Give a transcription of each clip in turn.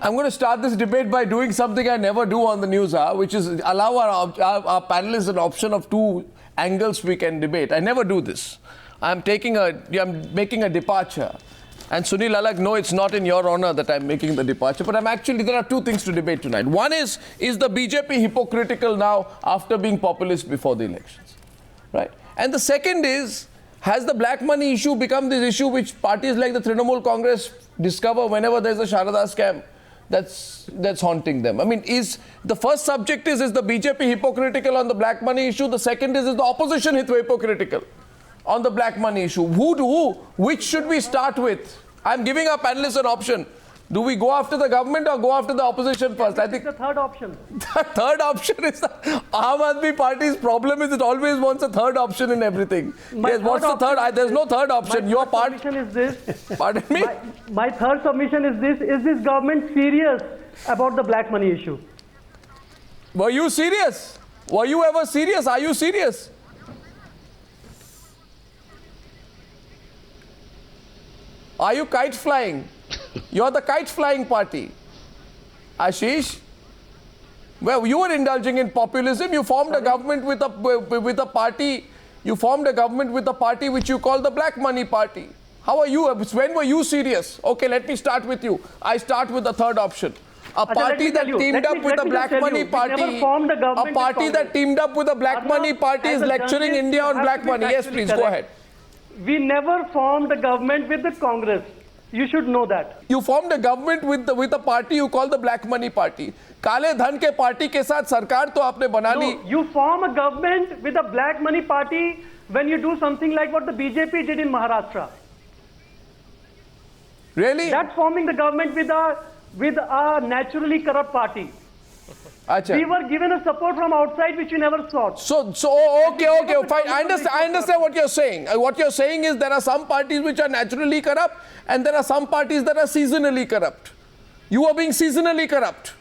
I'm going to start this debate by doing something I never do on the Newshour, which is allow our panelists an option of two angles we can debate. I never do this. I'm making a departure. And Sunil Alak, no, it's not in your honor that I'm making the departure. But there are two things to debate tonight. One is the BJP hypocritical now after being populist before the elections? Right? And the second is, has the black money issue become this issue which parties like the Trinamool Congress discover whenever there's a Sharada scam that's haunting them? I mean, is the first subject is the BJP hypocritical on the black money issue? The second is the opposition hypocritical on the black money issue? Which should we start with? I'm giving our panelists an option. Do we go after the government or go after the opposition first? I think the third option. The third option is the Aam Aadmi Party's problem is it always wants a third option in everything. Yes, what's the third? There's no third option. Your part. Submission is this. Pardon me? My third submission is this. Is this government serious about the black money issue? Were you serious? Were you ever serious? Are you serious? Are you kite flying? You're the kite flying party. Ashish, well, you were indulging in populism. You formed a government with a party. You formed a government with a party which you call the black money party. How are you? When were you serious? Okay, let me start with you. I start with the third option. A party that teamed up with the black money party. A party that teamed up with the black money party is lecturing India on black money. Yes, please, go ahead. We never formed a government with the Congress. You should know that. You formed a government with a party you call the black money party. काले धन के party के साथ सरकार तो आपने बना ली. You form a government with a black money party when you do something like what the BJP did in Maharashtra. Really? That's forming the government with a naturally corrupt party. Achha. We were given a support from outside which we never sought. Okay, fine. I understand what you're saying. What you're saying is there are some parties which are naturally corrupt and there are some parties that are seasonally corrupt. You are being seasonally corrupt.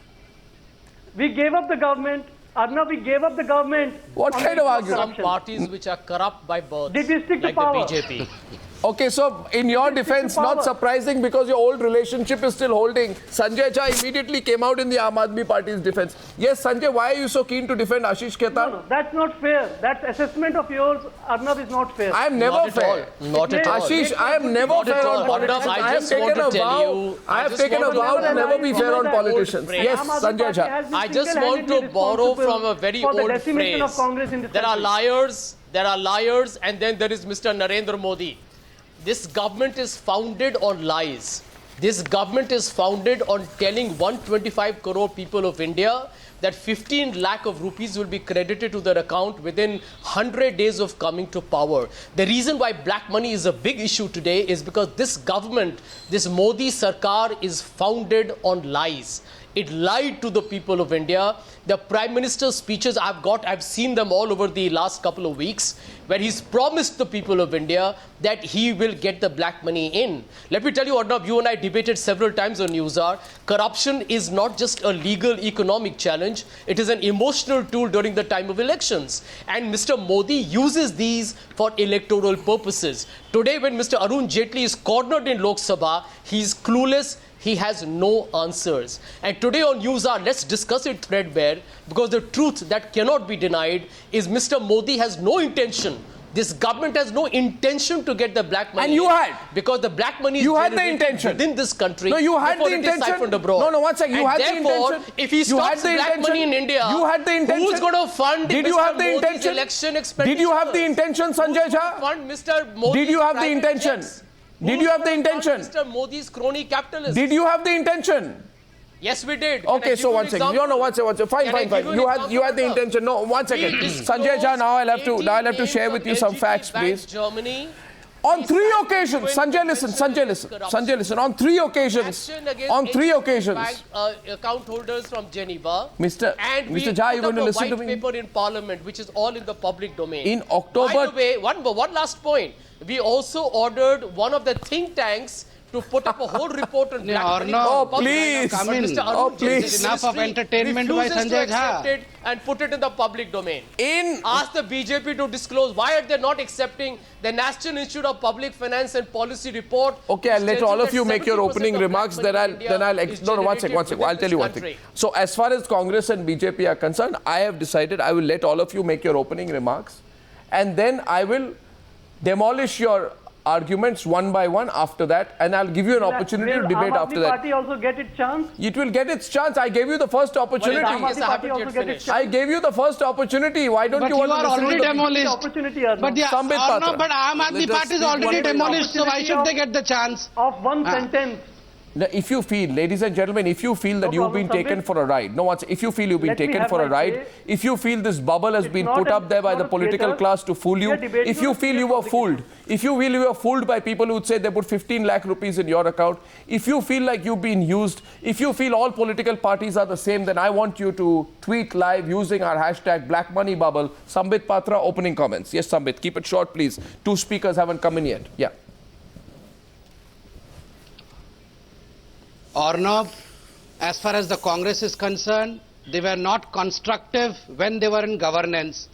We gave up the government. Arnav, we gave up the government. What kind of argument? Some parties which are corrupt by birth, Did we stick like to power? the BJP. Okay, so in your defense, not surprising because your old relationship is still holding. Sanjay Jha immediately came out in the Aam Aadmi Party's defense. Yes, Sanjay, why are you so keen to defend Ashish Khaitan? No, that's not fair. That assessment of yours, Arnav, is not fair. I am never fair. Not at all. Ashish, I am never fair on politicians. I just want to tell you. I have taken a vow to never be fair on politicians. Yes, Sanjay Jha. I just want to borrow from a very old phrase. There are liars, and then there is Mr. Narendra Modi. This government is founded on lies. This government is founded on telling 125 crore people of India that 15 lakh of rupees will be credited to their account within 100 days of coming to power. The reason why black money is a big issue today is because this government, this Modi Sarkar, is founded on lies. It lied to the people of India. The Prime Minister's speeches I've seen them all over the last couple of weeks, where he's promised the people of India that he will get the black money in. Let me tell you, Arnab, you and I debated several times on Newshour. Corruption is not just a legal economic challenge. It is an emotional tool during the time of elections. And Mr. Modi uses these for electoral purposes. Today, when Mr. Arun Jaitley is cornered in Lok Sabha, he's clueless. He has no answers. And today on Newshour, let's discuss it threadbare, because the truth that cannot be denied is Mr. Modi has no intention. This government has no intention to get the black money. And you had. Because the black money is within this country. No, you had the intention. Abroad. No, one second. You had the intention. If he stops black money in India, you had the intention. Who's going to fund Mr. Modi's election expenditure? Did you have the intention, Sanjay Jha? Fund Mr. Modi's Did you have the intention? Did you have the intention? Mr. Modi's crony capitalist. Did you have the intention? Yes, we did. Okay, so one second. No, one second. Fine. You had the intention. No, one second. Sanjay Jha, now I'll have to share with you some facts, please. Germany. On 3 occasions, Sanjay, listen. On 3 occasions, Account holders from Geneva. Mr. Jha, you're going to listen to me? Paper in Parliament, which is all in the public domain. In October. By the way, one last point. We also ordered one of the think tanks to put up a whole report on Yeah, black or money. no. Oh, please. Come But in. Mr. Oh, Arun please. Jaitley's Enough of ministry entertainment by refuses Sanjay to Jha. accept it and put it in the public domain. In Ask the BJP to disclose why are they not accepting the National Institute of Public Finance and Policy report. Okay, I'll let which all tells of you you that make your 70% opening of remarks. black money Then I'll in India is no, one second. generated I'll tell you one within thing. this country. So as far as Congress and BJP are concerned, I have decided I will let all of you make your opening remarks, and then I will demolish your arguments one by one after that, and I'll give you an opportunity to Will debate Aam after Aadmi that. Party also get its chance? It will get its chance. I gave you the first opportunity. Well, Aam Aadmi I Party haven't also yet get its finished. I chance? gave you the first opportunity. Why don't But you you want to are listen already to the demolished. Opportunity, Arnav. But yeah, Sambit or no, Patra. but Aam Aadmi Let us Party is speak already one by one. demolished, so why should they get the chance? Of one sentence. Now, if you feel, ladies and gentlemen, if you feel that No you've problem, been taken Sambit. for a ride, no, if you feel you've been Let me taken have for a my ride, say. if you feel this bubble has It's been not put a- up there by it's the not a political theatre. class to fool We you, are debating if you on a feel you were serious fooled, if you feel you were fooled by people who would say they put 15 lakh rupees in your account, if you feel like you've been used, if you feel all political parties are the same, then I want you to tweet live using our hashtag Black Money Bubble. Sambit Patra, opening comments. Yes, Sambit, keep it short, please. Two speakers haven't come in yet. Yeah. Arnav, as far as the Congress is concerned, they were not constructive when they were in governance.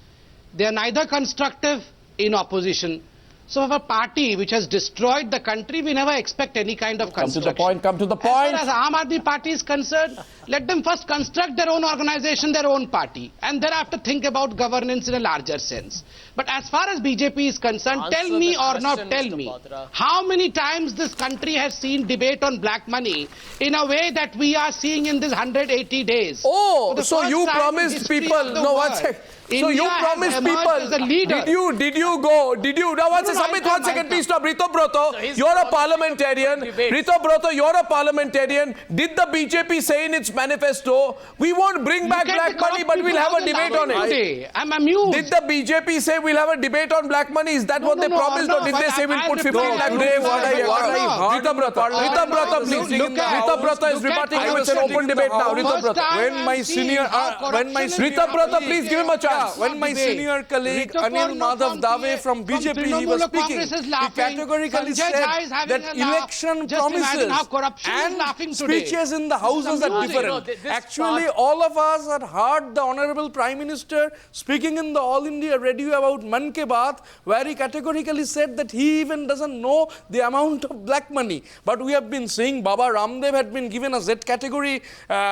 They are neither constructive in opposition. So of a party which has destroyed the country, we never expect any kind of Come to construction. the point, come to the point. As far as Aam Aadmi Party is concerned, let them first construct their own organization, their own party, and thereafter think about governance in a larger sense. But as far as BJP is concerned, Answer tell me the or not question, tell Mr. me, Patra. how many times this country has seen debate on black money in a way that we are seeing in this 180 days? Oh, For the so first you time in promised history people. of the No, one world, sec. So India you has promised emerged people. as a leader. Did you go? Now one No, second, no, one second, no. please stop. Rito Broto, he's you're a promising parliamentarian. debates. Rito Broto, you're a parliamentarian. Did the BJP say in its manifesto, we won't bring back Look at black the money, but we'll have a debate on it? Today. I'm amused. Did the BJP say we'll have a debate on black money? Is that No, what no, they no, promised, no, or did but they say we'll I put 15 reply- lakh? No, What are you? no. Rito Broto, Rito Broto, please. Look at- Rito Broto is look at- rebutting I you. was It's an sitting open in debate the now. house. Rito First Broto. time When I'm my seeing senior- how when my corruption is Rito Broto, happening. please give him a chance. When my Debate. senior colleague Rito Anil Broto Madhav from Dave from BJP, he was Trinamool speaking. Congress is He laughing. categorically Sanjay said Jha is having that a laugh. election Just imagine promises how corruption is laughing and today. speeches in the houses are amusing. different. This Actually, part- all of us had heard the Honorable Prime Minister speaking in the All India Radio about Man Ki Baat, where he categorically said that he even doesn't know the amount of black money. But we have been seeing Baba Ramdev had been given a Z category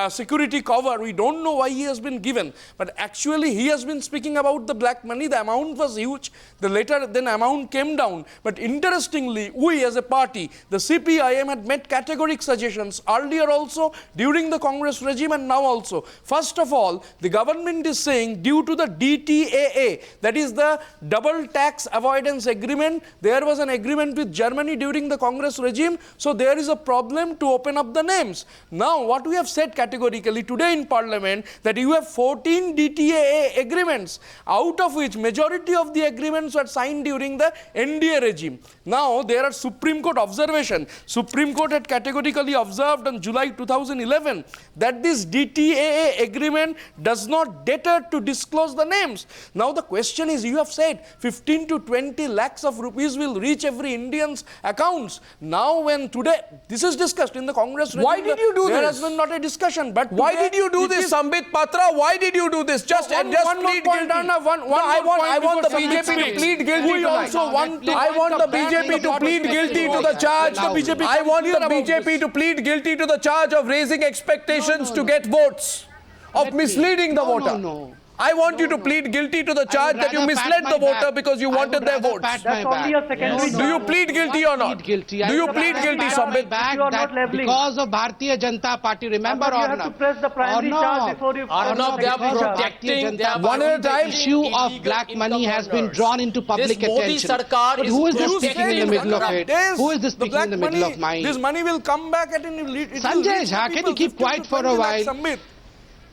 security cover. We don't know why he has been given. But actually, he has been speaking about the black money. The amount was huge. The later then amount came down. But interestingly, we as a party, the CPIM had made categoric suggestions earlier also, during the Congress regime and now also. First of all, the government is saying due to the DTAA, that is the double tax avoidance agreement, there was an agreement with Germany during the Congress regime, so there is a problem to open up the names. Now, what we have said categorically today in Parliament, that you have 14 DTAA agreements, out of which majority of the agreements were signed during the NDA regime. Now, there are Supreme Court observation. Supreme Court had categorically observed on July 2011 that this DTAA agreement does not deter to disclose the names. Now, the question is, you have said 15 to 20 lakhs of rupees will reach every Indian's accounts. Now, when today, this is discussed in the Congress regime. Why did you do there this? has been not a discussion. But Why today did you do it this, is- Sambit Patra? Why did you do this? Just one more plead point, guilty. Arnav, one No, I more want point the before BJP to Sambit plead speaks. guilty We tonight. also want to. I want the BJP to plead guilty to the charge. The BJP I want the clear about BJP this. to plead guilty to the charge of raising expectations to get votes, of Let me- misleading the No, voter. no. I want you to plead guilty to the charge that you misled the voter because you wanted their votes. That's only a secondary Do you plead guilty or not? Plead guilty. Do you plead guilty, Sambit? You are not leveling. Because of Bharatiya Janata Party, remember, Arnav, you have to press the primary charge before you Arnav, they are because of protecting, they are One at a the time. issue of illegal black money income has been earners. drawn into public This Modi attention. Sarkar But is who is this protecting speaking in the middle of corrupt it? Days, Who is this the speaking in the black middle money, of mine? This money will come back at any lead. Sanjay Jha, can you keep quiet for a while?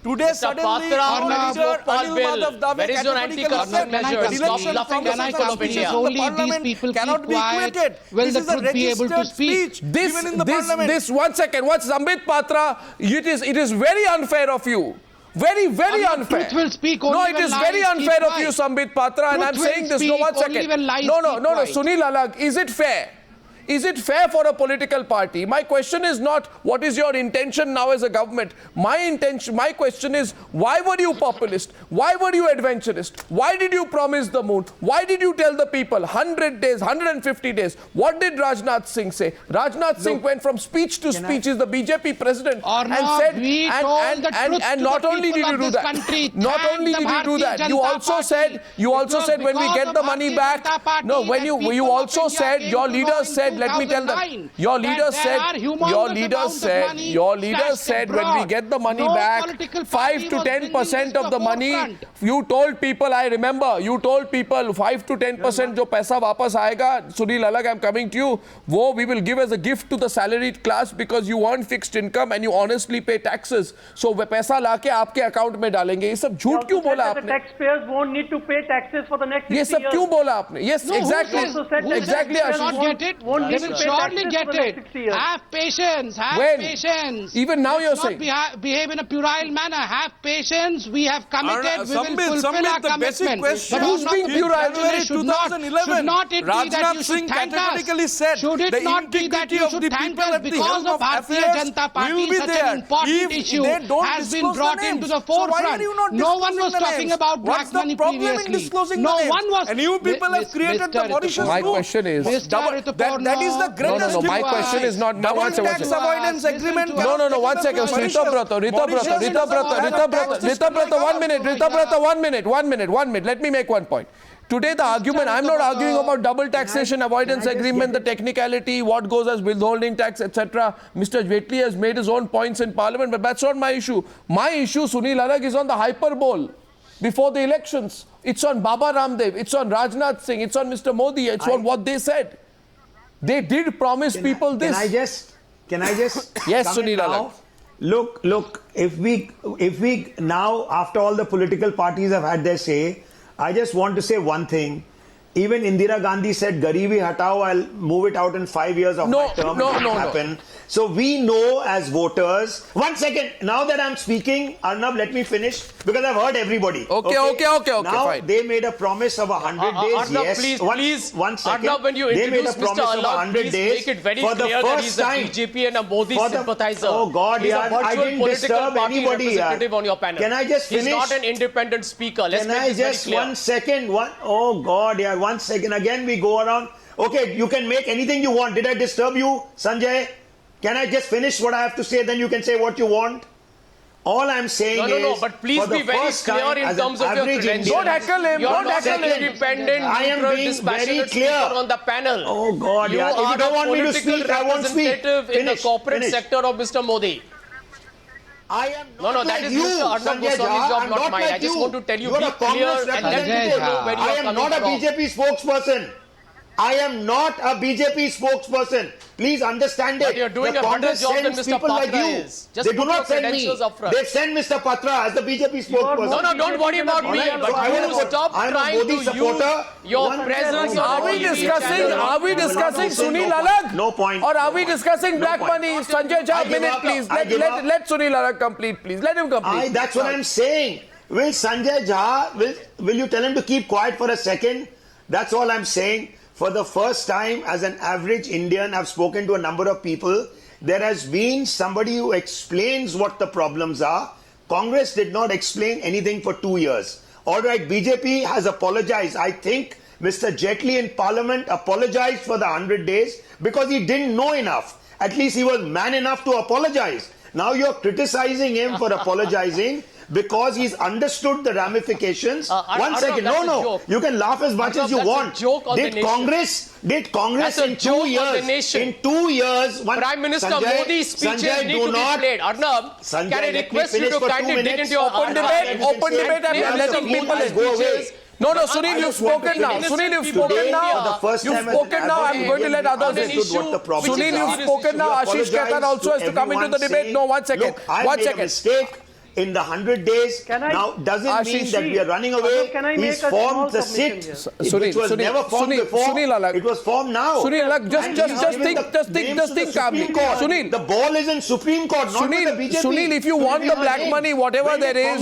Today Mr. suddenly, Patra, our Arnav, leader Bhopal Anil bill. Madhav Dave Where is your categorically anti-corruption said measures? that Stop election bluffing the promises people of and speeches India. in the Only these parliament people keep cannot be quiet. equated. Will This the is a truth be able to registered speak? speech given in the parliament. This, one second, what's Sambit Patra? It is very unfair of you. Very Arnav, unfair. truth will speak only No, it when is lies very keep unfair of you, quiet. Sambit Patra, and Truth I'm will saying this. No, speak one only second. when lies No, keep quiet. Sunil Alag, is it fair? Is it fair for a political party? My question is not what is your intention now as a government. My question is, why were you populist? Why were you adventurist? Why did you promise the moon? Why did you tell the people 100 days, 150 days? What did Rajnath Singh say? Rajnath Singh went from speech to speech. Is the BJP president and said, and not only did you do that, not only did you do that, you also said when we get the money back. No, when you also said, your leaders said, let me tell them, your leaders said when we get the money back, 5 to 10% of the money, you told people, I remember, you told people 5 to 10% जो पैसा वापस आएगा, Sunil Alagh, I'm coming to you, वो we will give as a gift to the salaried class because you earn fixed income and you honestly pay taxes. So वे पैसा लाके आपके account में डालेंगे. ये सब झूठ क्यों बोला आपने? The taxpayers won't need to pay taxes for the next 60 years. ये सब क्यों बोला आपने? Yes, exactly. Exactly. They will not get it. They will surely get it. Have patience. Have patience. Even now you're saying. Behave in a puerile manner. Have patience. We have committed. We will fulfill our commitment. Question. Who's being puerile? Should not it be that you should thank us? Should it not be that you should thank us because of Bharatiya Janata Party? Such an important issue has been brought into the forefront. No one was talking about black money previously. No one was. And you people have created the Mauritius. My question is, that is the greatest. No, my question is not. Double tax avoidance agreement. No, 1 second. Rita Brata, 1 minute. Let me make one point. Today the argument, I'm not arguing about double taxation avoidance agreement, the technicality, what goes as withholding tax, etc. Mr. Jaitley has made his own points in parliament, but that's not my issue. My issue, Sunil Alagh, is on the hyperbole before the elections. It's on Baba Ramdev, it's on Rajnath Singh, it's on Mr. Modi, it's on what they said. They did promise people this. Can I just yes, Sunil Alagh. Look, if we now, after all the political parties have had their say, I just want to say one thing. Even Indira Gandhi said, Garibi hatao, I'll move it out in 5 years of my term. No. Happen. So we know as voters. 1 second. Now that I'm speaking, Arnab, let me finish because I've heard everybody. Okay, now, fine. They made a promise of 100 days. Arnab, yes. Please. 1 second. Arnab, when you introduce Mr. Alagh, please make it very clear that he's a BJP and a Modi sympathizer. Oh God, he's I didn't disturb anybody. On your panel. Can I just finish? He's not an independent speaker. Let's make this very clear. 1 second. Oh God, 1 second. Again we go around. Okay, you can make anything you want. Did I disturb you, Sanjay? Can I just finish what I have to say? Then you can say what you want. All I'm saying is, no, but please be very clear in terms of your credentials. Don't heckle him. Don't heckle him. Independent, I am being very clear on the panel. Oh God, you if you don't want me to speak, I won't speak. In the corporate sector of Mr. Modi. I am not that like is you, Mr. Arnab Sanjay Goswami's job, I'm not mine. like I just want to tell you, are be a clear Congress and let people know where you I are am coming not a from. BJP spokesperson. I am not a BJP spokesperson. Please understand it. But you're doing the a better Congress job than sends Mr. people Patra like you. is. Just They do not send me. They send Mr. Patra as the BJP spokesperson. No, don't worry about me. But you stop trying to use your presence. Are we discussing Sunil Alagh? No point. Or are we discussing black money? Sanjay Jha, minute please. Let Sunil Alagh complete, please. Let him complete. That's what I'm saying. Will Sanjay Jha, will you tell him to keep quiet for a second? That's all I'm saying. For the first time, as an average Indian, I've spoken to a number of people. There has been somebody who explains what the problems are. Congress did not explain anything for 2 years. All right, BJP has apologized. I think Mr. Jaitley in Parliament apologized for the 100 days because he didn't know enough. At least he was man enough to apologize. Now you're criticizing him for apologizing because he's understood the ramifications. 1 second. No. You can laugh as much as you want. Did Congress in 2 years? In 2 years, Prime Minister Modi's speeches need to be played. Arnab, can I request you to kindly dig into your open debate? I'm letting people in. No, Sunil, you've spoken now. I'm going to let others in. Sunil, you've spoken now. Ashish Khaitan also has to come into the debate. No, 1 second. Look, I made a mistake in the 100 days. Now, doesn't mean that we are running away. He's formed the SIT, which was never formed before. It was formed now. Sunil Alagh, just think calmly. Sunil, the ball is in Supreme Court, not with the BJP. Sunil, if you want the black money, whatever there is,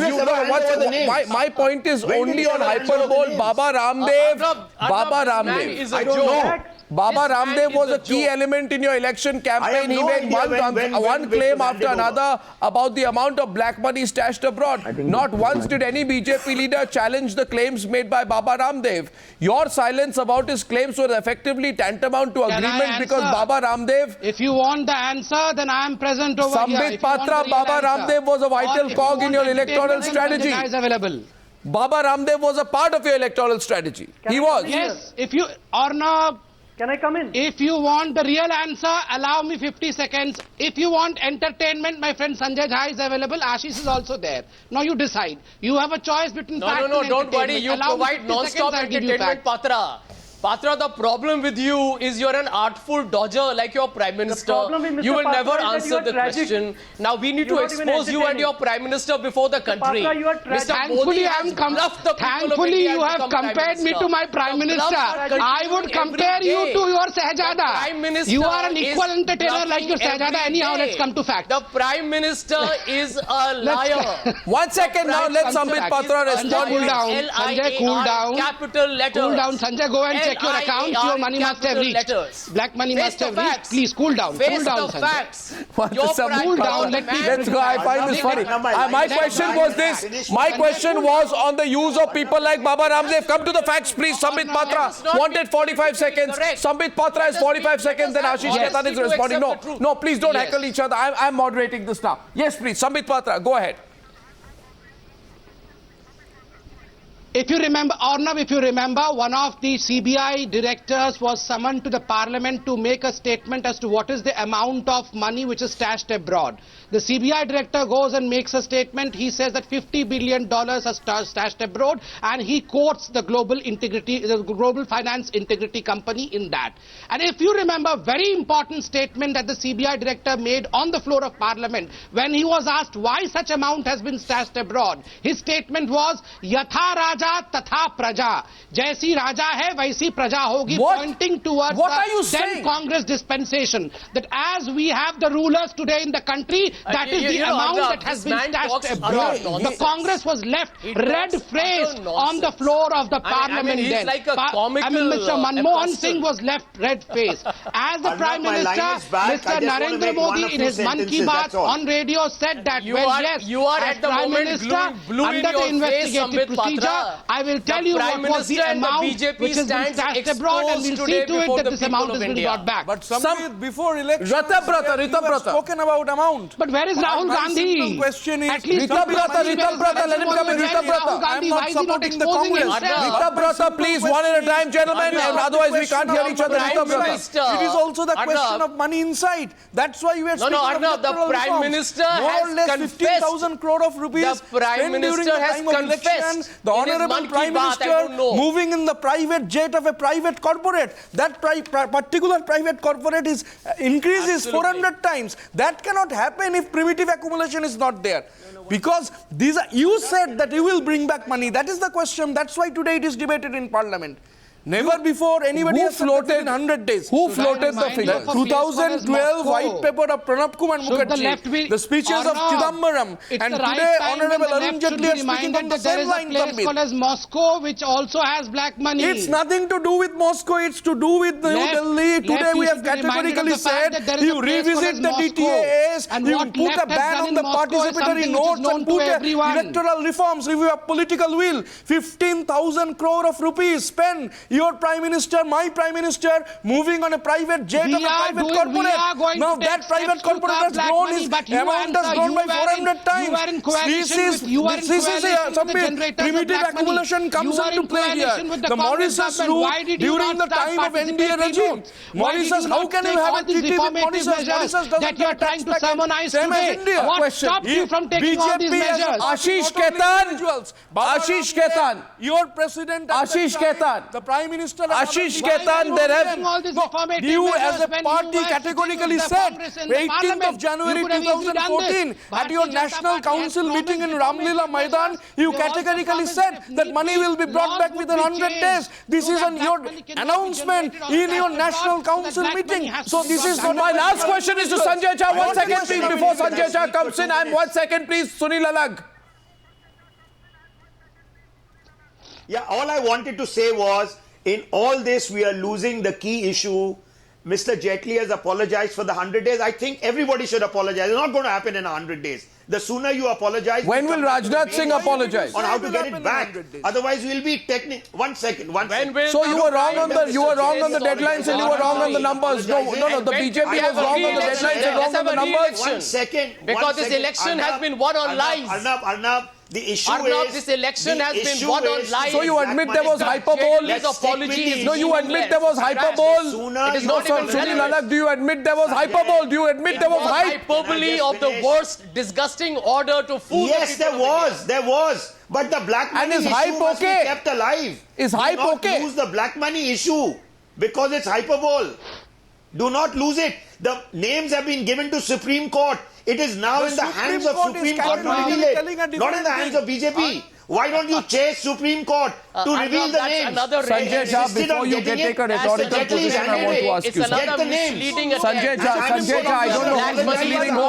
my point is only on hyperbole. Baba Ramdev. Is a I don't joke. know. Baba This man Ramdev is was a a key joke. element in your election campaign. He no made idea one claim was after handed over. another about the amount of black money stashed abroad. Not once did any BJP leader challenge the claims made by Baba Ramdev. Your silence about his claims was effectively tantamount to Can I agreement because answer? Baba Ramdev, If you want the answer, then I am present over here. Sambit If you want Patra, the real Baba answer. Ramdev was a Or vital if you cog in want your entertainment, electoral then strategy. Sanjay is available. Baba Ramdev was a part of your electoral strategy. He was. Yes, if you, Arnab, Can I come in? if you want the real answer, allow me 50 seconds. If you want entertainment, my friend Sanjay Jha is available. Ashish is also there. Now you decide. You have a choice between No, fact no, no, and don't worry. entertainment. You Allow me provide 50 non-stop seconds, I'll give you entertainment, fact. Patra. Patra, the problem with you is you're an artful dodger like your Prime Minister. problem with Mr. You will Patra never is that you answer are the tragic. question. Now we need You're to not even expose you and entertaining. your Prime Minister before the country. Patra, you are tragic. Mr. Modi Thankfully, has bluffed the people of thankfully India you to have become Prime compared me Minister. to my Prime The Minister. bluffs are I would continuing compare every you day. to your The Sehjada. Prime Minister You are an is equal entertainer like your bluffing Sehjada. every Anyhow, day. let's come to fact. The Prime Minister is a liar. 1 second now, let Come to Sambit fact. Patra Sanjay, respond. cool down. Sanjay, cool down. Capital letters. Cool down, Sanjay. Go and check your accounts. Your money must have capital reached. letters. Black money Face must the have reached. facts. Please cool down. Face Cool down, the Sanjay. facts. What Your is Sambit Prime Cool Patra? down, Minister, let me- Let's go. I find this funny. My question was this. My question was on the use of people like Baba Ramdev. Come to the facts, please. Sambit Patra wanted 45 seconds. Correct. Sambit Patra is 45 seconds. Then Ashish Yes. Khaitan is To responding. accept No, the truth. no, please don't Yes. heckle each other. I'm moderating this now. Yes, please. Sambit Patra, go ahead. If you remember, Arnab, if you remember, one of the CBI directors was summoned to the parliament to make a statement as to what is the amount of money which is stashed abroad. The CBI director goes and makes a statement. He says that $50 billion are stashed abroad, and he quotes the Global Finance Integrity Company in that. And if you remember, very important statement that the CBI director made on the floor of parliament when he was asked why such amount has been stashed abroad. His statement was, Yatha Raja Tatha Praja. Jaisi Raja hai, vaisi Praja hogi, What? pointing towards What are the you then saying? Congress dispensation. That as we have the rulers today in the country, that is the amount Arnab, that has this been man stashed talks abroad. utter The nonsense. Congress was left He talks red-faced utter on the nonsense. floor of the I parliament mean, he's then. like a comical, Mr. Manmohan apostle. Singh was left red-faced. As the Arnab, Prime my line Minister, is back. I Mr. just want to Narendra make one Modi or in two his Mann Ki sentences, Baat that's all. on radio said that, You well, are- yes, you are as at the Prime moment Minister, blue in under your the face, investigative Sambit procedure, Patra. I will tell The you Prime what was the Minister and the amount BJP which has been stands stashed abroad, and we'll exposed see today to it before that the this people amount of has been India. brought back. But Sambit, before elections, Rita Brata, you have spoken about amount. But where is Rahul My Gandhi? simple question is, At least Rita Brata, let him come in. Rita Rahul Brata. Gandhi, I'm not why is he not supporting the exposing Congress. himself? Rita Brata, please, one at a time, gentlemen. Arnab, Otherwise, we can't hear each other. Prime Rita Brata. Minister. It is also the Arnab. question of money inside. That's why we are No, speaking no, of Arnab, the electoral Prime reforms. Minister More has or less confessed. 15,000 crore of rupees The Prime spent during Minister the has time of election. confessed The in his Honorable Mann Ki Prime Baat, I Minister don't know. moving in the private jet of a private corporate. That particular private corporate is increases Absolutely. 400 times. That cannot happen if primitive accumulation is not there. Because these are, you said that you will bring back money. That is the question. That's why today it is debated in Parliament. Never before anybody Who has floated floated in 100 days. Who Should I floated the remind you figure? of a place called as 2012 Moscow? white paper of Pranab Kumar Should the left Mukherjee, be- the speeches of Arnab, Chidambaram, it's and the right today time when Honorable the Arun left should Jaitley be are speaking reminded on the that there same is a line. place Sambit. called as Moscow, which also has black money. It's nothing to do with Moscow, it's to do with New Left- Delhi. Today left, we you have should be reminded of categorically the fact said that there is a you place called revisit as the Moscow. DTAs, And you what put left a has ban done on in the Moscow is participatory something which is notes known and to put everyone. electoral reforms if you have political will. 15,000 crore of rupees spent. Your Prime Minister, my Prime Minister, moving on a private jet of a private corporate. Now that private corporate has grown, his amount has grown by 400 times. This is some primitive accumulation comes into play here. The Mauritius route during the time of NDA regime. Mauritius, how can you have a treaty with Mauritius? Mauritius doesn't that you are have trying to tax package, summonize same as today? India. What Question. stops you from taking all these BJP has a measures? party, Ashish not only Khaitan. individuals. Baba Ashish Ramdev, Khaitan. Your president. at Ashish that time, Khaitan. The Prime Minister. Ashish Why are Khaitan, you there taking have... all these reformative You measures as a when party you were categorically sitting with the said, Congress in the 18th of parliament? January You could have easily done 2014, this. at your Bharatiya Janata National Party has Council promised meeting in reformative Ramlila Maidan, measures. you They also categorically promised said that if that need money be, will be brought laws back would within be 100 changed days. This so is that on black your money cannot be announcement generated or in your stashed National abroad, so that Council black money meeting. has So to be this brought is back. not My last question is to Sanjay Jha. 1 second, please, before Sanjay Jha comes in. I'm 1 second, please. Sunil Alag. Yeah, all I wanted to say was In all this, we are losing the key issue. Mr. Jaitley has apologized for the 100 days. I think everybody should apologize. It's not going to happen in 100 days. The sooner you apologize... When will Rajnath Singh apologize? On how to get it back. Otherwise, we'll be One second. So you were wrong on the deadlines and you were wrong on the numbers. No, the BJP was wrong on the deadlines and wrong on the numbers. 1 second. Because this election has been won on lies. Arnab, the issue is... this election has been won on lies. So you admit there was hyperbole? No, you admit there was hyperbole? It is not even relevant. Do you admit there was hyperbole? Do you admit there was hyperbole of the worst, disgusting order to fool? Yes, there was. But the black money issue must be kept alive. Is hype okay? Do not lose the black money issue because it's hyperbole. Do not lose it. The names have been given to Supreme Court. It is now in the hands of Supreme Court to reveal it. Not in the hands of BJP. Why don't you chase Supreme Court to reveal the names? Sanjay Jha, before you take a rhetorical position, I want to ask you something. Get the names. Sanjay Jha, I don't know who is misleading who.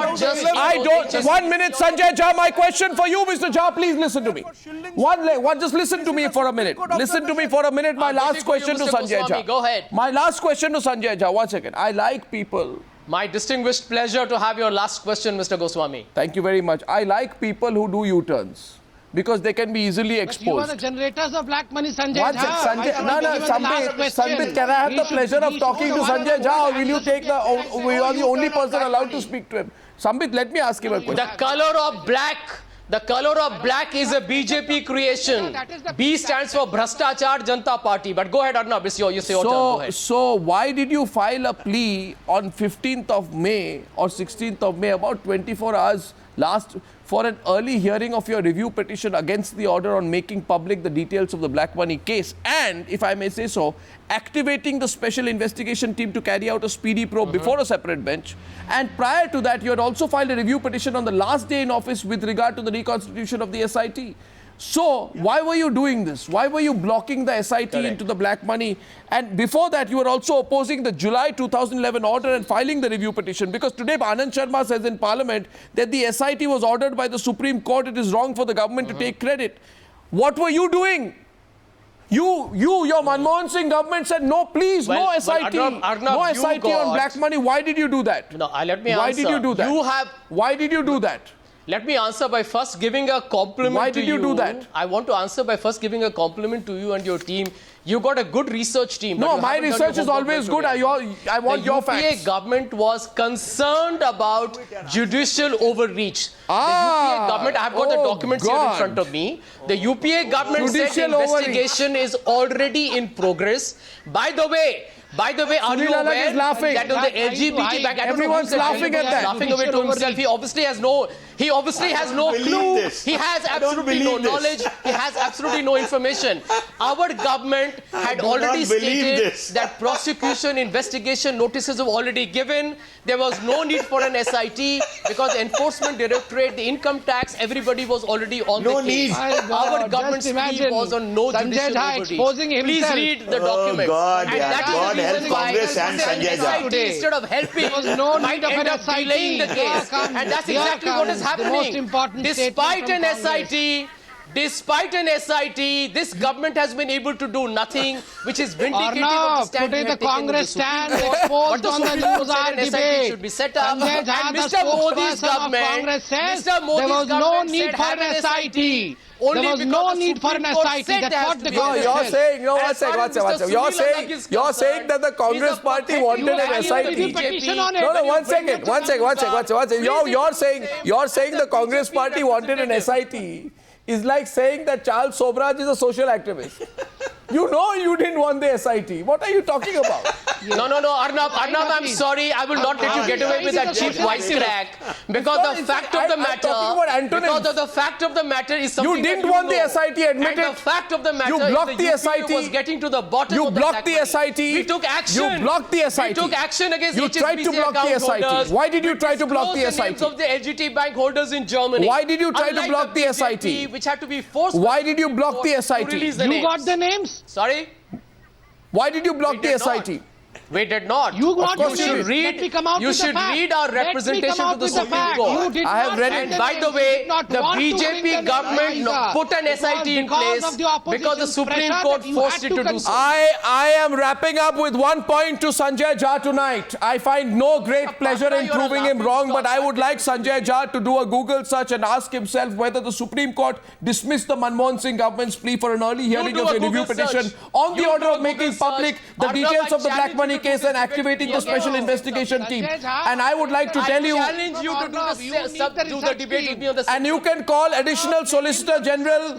I don't. 1 minute, Sanjay Jha. My question for you, Mr. Jha, please listen to me. Just listen to me for a minute. Listen to me for a minute. My last question to Sanjay Jha. Go ahead. My last question to Sanjay Jha. 1 second. I like people. My distinguished pleasure to have your last question, Mr. Goswami. Thank you very much. I like people who do U-turns because they can be easily exposed. You are the generators of black money, Sanjay Jha. Sambit, can I have the pleasure of talking to Sanjay Jha, or will you take we are the only person allowed to speak to him? Sambit, let me ask him a question. The color of black is a BJP creation. B stands for Bhrashtachar Janata Party. But go ahead, Arnab, it's your turn. Go ahead. So why did you file a plea on 15th of May or 16th of May, about 24 hours last, for an early hearing of your review petition against the order on making public the details of the black money case and, if I may say so, activating the special investigation team to carry out a speedy probe before a separate bench? And prior to that, you had also filed a review petition on the last day in office with regard to the reconstitution of the SIT. So, why were you doing this? Why were you blocking the SIT into the black money? And before that, you were also opposing the July 2011 order and filing the review petition. Because today, Anand Sharma says in Parliament that the SIT was ordered by the Supreme Court. It is wrong for the government to take credit. What were you doing? Your Manmohan Singh government said, no, please, no SIT. Arnab, no SIT on black money. Why did you do that? No, let me answer. Why did you do that? Why did you do that? Let me answer by first giving a compliment to you. Why did you do that? I want to answer by first giving a compliment to you and your team. You got a good research team. No, my research is always good. I want your facts. The UPA government was concerned about judicial overreach. The UPA government, I have got the documents here in front of me. The UPA government said investigation is already in progress. By the way, are you aware that on the LGBT back, everyone's laughing at that. Laughing away to himself. He obviously has no clue. He has absolutely no knowledge. He has absolutely no information. Our government had already stated that prosecution investigation notices were already given. There was no need for an SIT because the Enforcement Directorate, the income tax, everybody was already on the case. Our government's plea was on no judicial overreach. Please read the document. And that is the reason why Sanjay Jha, instead of helping, might end up delaying the case. And that's exactly what is happening. Despite an SIT, this government has been able to do nothing, which is vindicative of the stand today the Congress stands exposed on the Newshour Debate. Should be set up. And Mr. Modi's government says there was no need for an SIT. There was no need for an SIT. That's what the government You're saying, You're saying that the Congress party wanted an SIT. No, one second. You're saying the Congress party wanted an SIT. Is like saying that Charles Sobraj is a social activist. You know you didn't want the SIT. What are you talking about? No, Arnab, I'm sorry. I will not let you get away with that cheap wisecrack. Because the fact of the matter is something you didn't want the SIT admitted. And the fact of the matter you blocked the SIT was getting to the bottom you of the blocked the SIT. We took action. You blocked the SIT. We took action against You tried to block the SIT. Why did you try to block the SIT? The names of the LGT bank holders in Germany. Why did you try to block the SIT? Which had to be forced. Why did you block the SIT? You got the names? Sorry? Why did you block the SIT? We did not. You got you to should read. Let me come out you with the should fact. read our Let me representation come out to the with the Supreme fact. Court. You did I have not read send And by them the in. way, You did not the want to BJP bring them government in, sir. put an It was SIT in because place of the because the opposition's Supreme pressure Court that you forced had it to to do consider. so. I am wrapping up with one point to Sanjay Jha tonight. I find no great pleasure in you're a proving him laughing wrong, stock. but I would like Sanjay Jha to do a Google search and ask himself whether the Supreme Court dismissed the Manmohan Singh government's plea for an early hearing do of a a review Google petition search. on the You order do a of making Google public search. the Arnav, details I of the black challenge money you to case do and this activating the debate special again. investigation team. Sanjay Jha, And I would like to tell you, challenge you to do You need the do the research debate team. with me on the and you can call additional Solicitor General.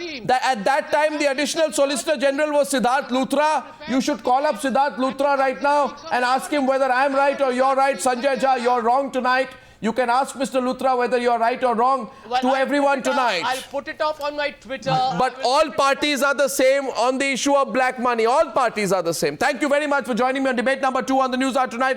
At that time, the additional Solicitor General was Siddharth Luthra. You should call up Siddharth Luthra right now and ask him whether I'm right or you're right. Sanjay Jha, you're wrong tonight. You can ask Mr. Luthra whether you're right or wrong to everyone tonight. I'll put it up on my Twitter. But all parties are the same on the issue of black money. All parties are the same. Thank you very much for joining me on debate number 2 on the Newshour Tonight.